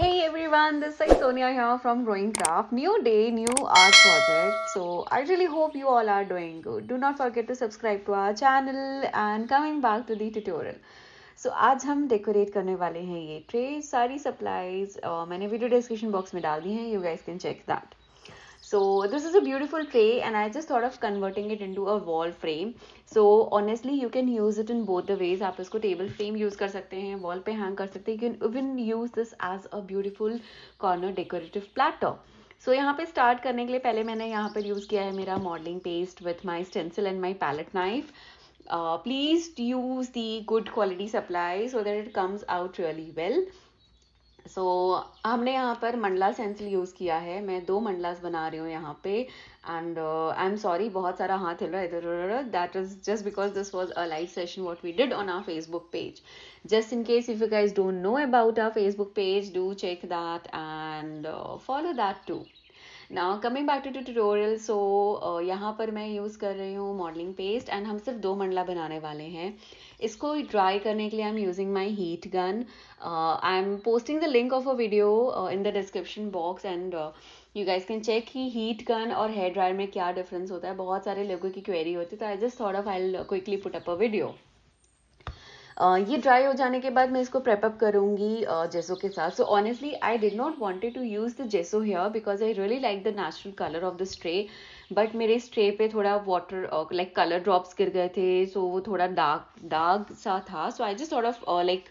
Hey everyone, this is Sonia here from GrowingCraft. New day, new art project. So I really hope you all are doing good. Do not forget to subscribe to our channel and coming back to the tutorial. So आज हम decorate करने वाले हैं ये tray सारी supplies मैंने video description box में डाल दी हैं. You guys can check that. So this is a beautiful tray and I just thought of converting it into a wall frame. So honestly you can use it in both the ways. आप इसको table frame use कर सकते हैं, wall पे hang कर सकते हैं. You can even use this as a beautiful corner decorative platter. So यहाँ पे start करने के लिए पहले मैंने यहाँ पर use किया है मेरा modeling paste with my stencil and my palette knife. Please use the good quality supply so that it comes out really well. सो हमने यहाँ पर मंडला सेंसिल यूज़ किया है. मैं 2 मंडलास बना रही हूँ यहाँ पे. एंड आई एम सॉरी, बहुत सारा हाथ हिल रहा है इधर उधर. That is just because this was a live session what we did on our Facebook page. Just in case if you guys don't know about our Facebook page, do check that and follow that too. Now coming back to the tutorial, so यहाँ पर मैं use कर रही हूँ modelling paste and हम सिर्फ 2 मंडला बनाने वाले हैं. इसको ड्राई करने के लिए I am using my heat gun. I am posting the link of a video in the description box and you guys can check कि हीट गन और हेयर ड्रायर में क्या डिफरेंस होता है. बहुत सारे लोगों की क्वेरी होती है, तो आई just thought of I quickly put up a video. ये ड्राई हो जाने के बाद मैं इसको प्रेप अप करूँगी जेसो के साथ. So honestly I did not wanted to use the gesso here because I really like the natural colour of the tray. But मेरे स्ट्रे पे थोड़ा वाटर लाइक कलर ड्रॉप्स गिर गए थे, सो वो थोड़ा दाग सा था. So I just thought of like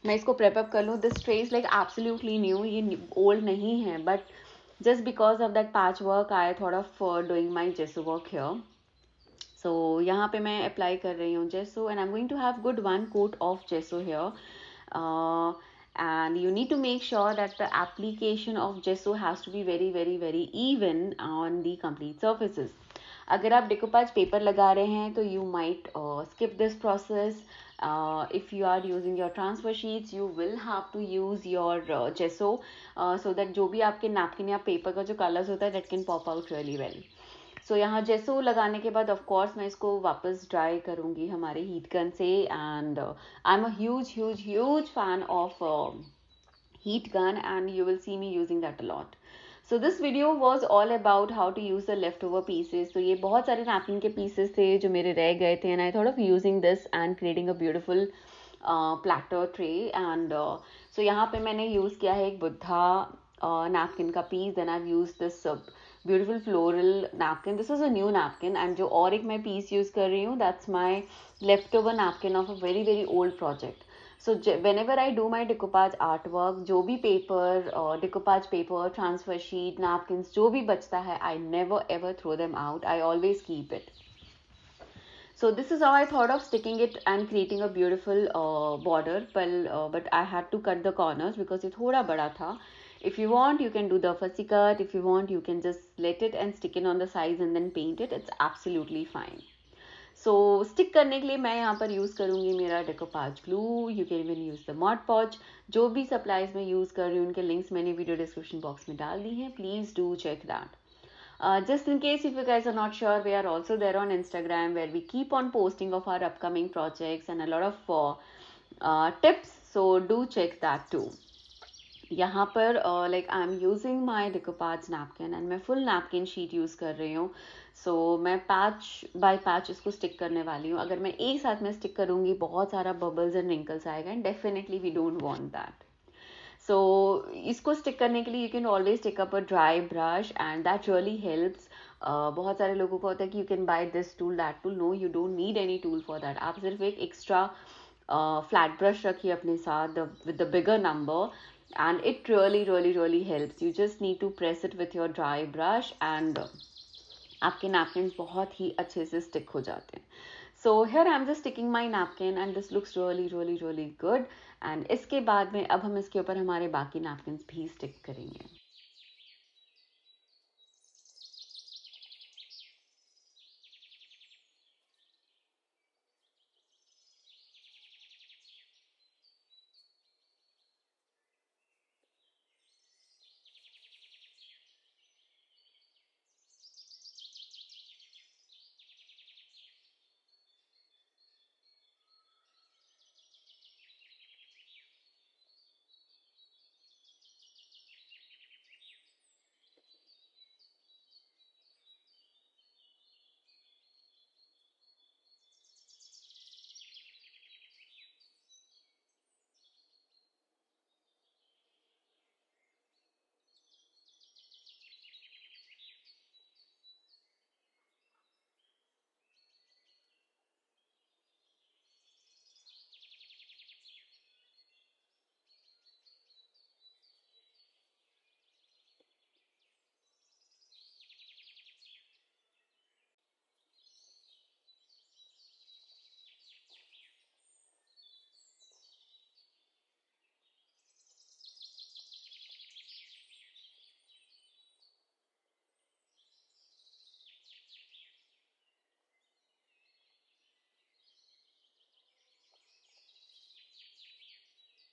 मैं इसको प्रेप अप कर लूँ. This tray is like absolutely new, ये ओल्ड नहीं है, but just because of that patch work I thought of doing my gesso work here. So यहाँ पे मैं अप्लाई कर रही हूँ gesso and I'm going to have good 1 coat of gesso here. And you need to make sure that the application of gesso has to be very even on the complete surfaces. अगर आप decoupage paper लगा रहे हैं तो you might skip this process. If you are using your transfer sheets you will have to use your gesso so that जो भी आपके napkin या paper का जो colors होता है that can pop out really well. सो यहाँ जेसो लगाने के बाद ऑफ कोर्स मैं इसको वापस ड्राई करूँगी हमारे हीट गन से. And I am a huge fan of heat gun and you will see me using that a lot. So this video was all about how to use the left over pieces. तो ये बहुत सारे napkin के pieces थे जो मेरे रह गए थे and I thought of using this and creating a beautiful platter tray. And so यहाँ पे मैंने यूज़ किया है एक बुद्धा नैपकिन का piece. Then I use this beautiful floral napkin. This is a new napkin and जो और एक मैं piece use कर रही हूँ that's my leftover napkin of a very old project. So whenever I do my decoupage artwork, जो भी paper, decoupage paper, transfer sheet, napkins, जो भी बचता है I never ever throw them out. I always keep it. So this is how I thought of sticking it and creating a beautiful border. But I had to cut the corners because ये थोड़ा बड़ा था. If you want, you can do the fussy cut. If you want, you can just let it and stick it on the sides and then paint it. It's absolutely fine. So stick करने के लिए मैं यहाँ पर use करूँगी मेरा decoupage glue. You can even use the Mod Podge. जो भी supplies मैं यूज़ कर रही हूँ उनके links मैंने video description box में डाल दी हैं. Please do check that. Just in case if you guys are not sure, we are also there on Instagram where we keep on posting of our upcoming projects and a lot of tips. So do check that too. यहाँ पर like I am using my decoupage napkin and मैं full napkin sheet use कर रही हूँ. So मैं patch by patch इसको stick करने वाली हूँ. अगर मैं एक साथ में स्टिक करूँगी बहुत सारा बबल्स एंड रिंकल्स आएगा and definitely we don't want that. So इसको स्टिक करने के लिए you can always take up a dry brush and that really helps. बहुत सारे लोगों को होता है कि you can buy this tool that tool. No, you don't need any tool for that. आप सिर्फ एक एक्स्ट्रा फ्लैट ब्रश रखिए अपने साथ with the bigger number and it really helps. You just need to press it with your dry brush and आपके napkins बहुत ही अच्छे से stick हो जाते हैं. So here I am just sticking my napkin and this looks really good. And इसके बाद में अब हम इसके ऊपर हमारे बाकी napkins भी stick करेंगे.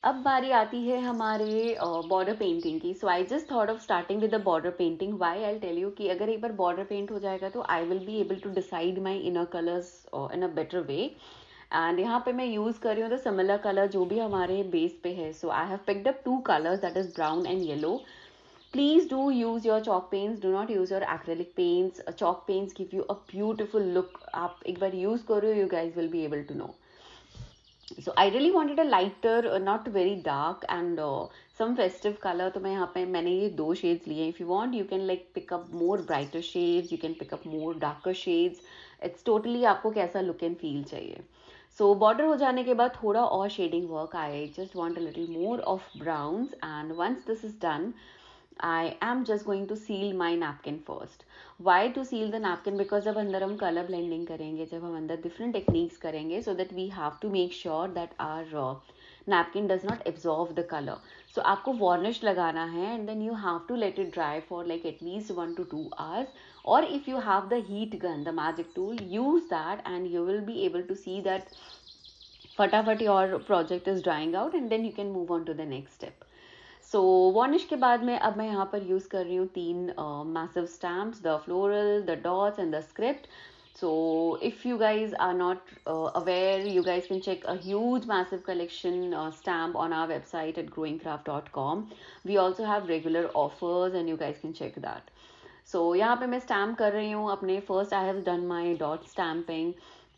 अब बारी आती है हमारे बॉर्डर पेंटिंग की. So I just thought of starting with the border painting. Why I tell you कि अगर एक बार बॉर्डर पेंट हो जाएगा तो I will be able to decide my inner colours in a better way. And यहाँ पे मैं यूज़ कर रही हूँ द सिमिलर कलर जो भी हमारे बेस पे है. So I have picked up 2 colours, that is brown and yellow. Please do use your chalk paints, do not use your acrylic paints. Chalk paints give you a beautiful look. आप एक बार use करो, you guys will be able to know. So I really wanted a lighter, not very dark, and some festive color. तो मैं यहाँ पे मैंने ये 2 shades लिए. If you want, you can like pick up more brighter shades. You can pick up more darker shades. It's totally आपको कैसा look and feel चाहिए. So border हो जाने के बाद थोड़ा और shading work. I just want a little more of browns, and once this is done, I am just going to seal my napkin first. Why to seal the napkin? Because जब अंदर हम color blending करेंगे, जब हम अंदर different techniques करेंगे, so that we have to make sure that our napkin does not absorb the color. So आपको varnish लगाना है, and then you have to let it dry for like at least 1 to 2 hours. Or if you have the heat gun, the magic tool, use that, and you will be able to see that फटाफट your project is drying out, and then you can move on to the next step. So varnish के बाद में अब मैं यहाँ पर use कर रही हूँ 3 massive stamps, the floral, the dots and the script. So if you guys are not aware, you guys can check a huge massive collection stamp on our website at growingcraft.com. We also have regular offers and you guys can check that. So यहाँ पे मैं stamp कर रही हूँ अपने. First I have done my dot stamping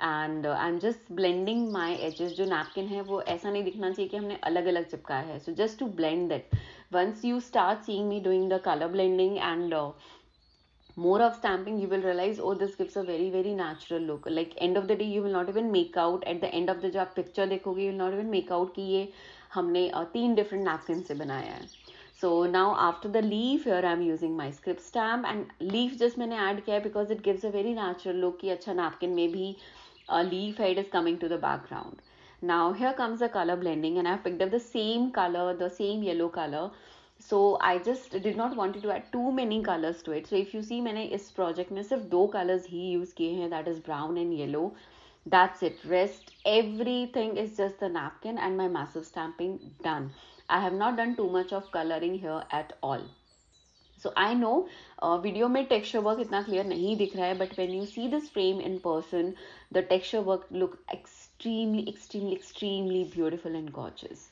and I'm just blending my edges. जो napkin है वो ऐसा नहीं दिखना चाहिए कि हमने अलग अलग चिपकाया है. So just to blend that. Once you start seeing me doing the color blending and more of stamping, you will realize, oh, this gives a very very natural look. Like end of the day you will not even make out at the end of the जब आप picture देखोगे, you will not even make out कि ये हमने 3 different napkins से बनाया है. So now after the leaf, here I am using my script stamp, and leaf just मैंने add किया है because it gives a very natural look कि अच्छा napkin में भी a leaf head is coming to the background. Now here comes the color blending, and I have picked up the same color, the same yellow color. So I just did not want to add too many colors to it. So if you see, मैंने इस project में सिर्फ 2 colors ही use किए हैं, that is brown and yellow. That's it. Rest everything is just the napkin and my massive stamping done. I have not done too much of coloring here at all. So I know video में texture work इतना clear नहीं दिख रहा है, but when you see this frame in person, the texture work look extremely extremely extremely beautiful and gorgeous.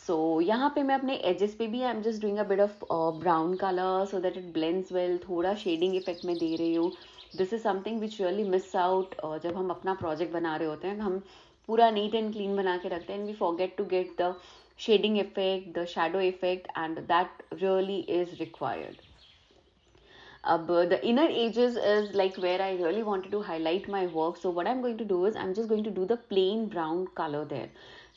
So यहाँ पे मैं अपने edges पे भी I'm just doing a bit of brown color so that it blends well. थोड़ा shading effect में दे रही हूँ. This is something which really miss out जब हम अपना project बना रहे होते हैं. हम पूरा neat and clean बना के रखते हैं and we forget to get the shading effect, the shadow effect, and that really is required. The inner edges is like where I really wanted to highlight my work. So what I'm going to do is I'm just going to do the plain brown color there.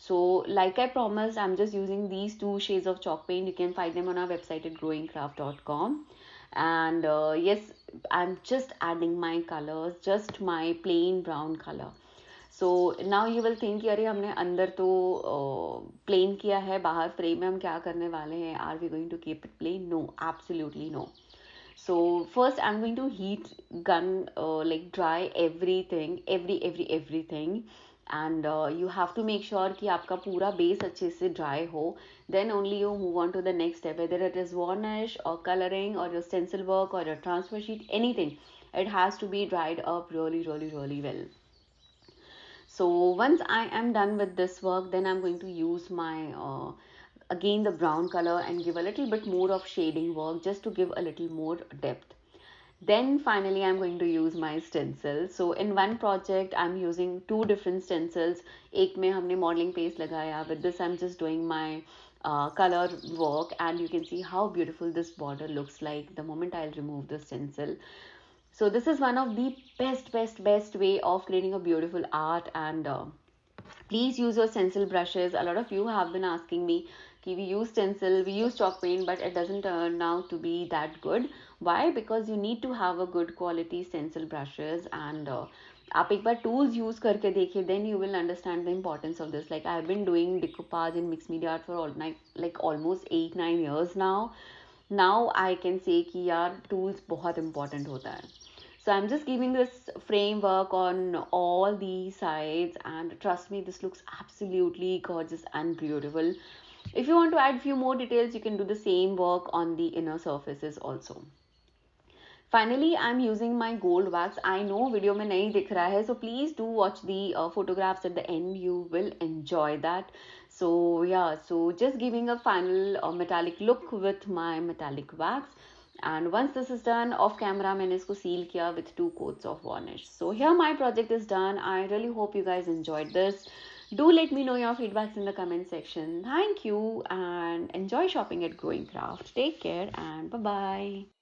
So like I promised, I'm just using these 2 shades of chalk paint. You can find them on our website at growingcraft.com. And yes, I'm just adding my colors, just my plain brown color. So now you will think कि अरे हमने अंदर तो plain किया है, बाहर frame में हम क्या करने वाले हैं? Are we going to keep it plain? No, absolutely no. So first I'm going to heat gun like dry everything, everything, and you have to make sure कि आपका पूरा base अच्छे से dry हो. Then only you move on to the next step, whether it is varnish or coloring or your stencil work or your transfer sheet, anything. It has to be dried up really well. So once I am done with this work, then I'm going to use my again the brown color and give a little bit more of shading work just to give a little more depth. Then finally I'm going to use my stencil. So in one project I'm using 2 different stencils. एक में हमने modeling paste लगाया. With this I'm just doing my color work, and you can see how beautiful this border looks like the moment I'll remove the stencil. So this is one of the best way of creating a beautiful art, and please use your stencil brushes. A lot of you have been asking me कि we use stencil, we use chalk paint, but it doesn't turn out to be that good. Why? Because you need to have a good quality stencil brushes, and आप एक बार tools use करके देखिए, then you will understand the importance of this. Like I've been doing decoupage in mixed media art for like almost 8-9 years now. Now I can say कि यार tools बहुत important होता है. So I'm just giving this framework on all the sides, and trust me, this looks absolutely gorgeous and beautiful. If you want to add few more details, you can do the same work on the inner surfaces also. Finally, I'm using my gold wax. I know video में नहीं दिख रहा है, so please do watch the photographs at the end. You will enjoy that. So yeah, so just giving a final metallic look with my metallic wax. And once this is done, off camera मैंने इसको seal किया with 2 coats of varnish. So here my project is done. I really hope you guys enjoyed this. Do let me know your feedbacks in the comment section. Thank you and enjoy shopping at GrowingCraft. Take care and bye bye.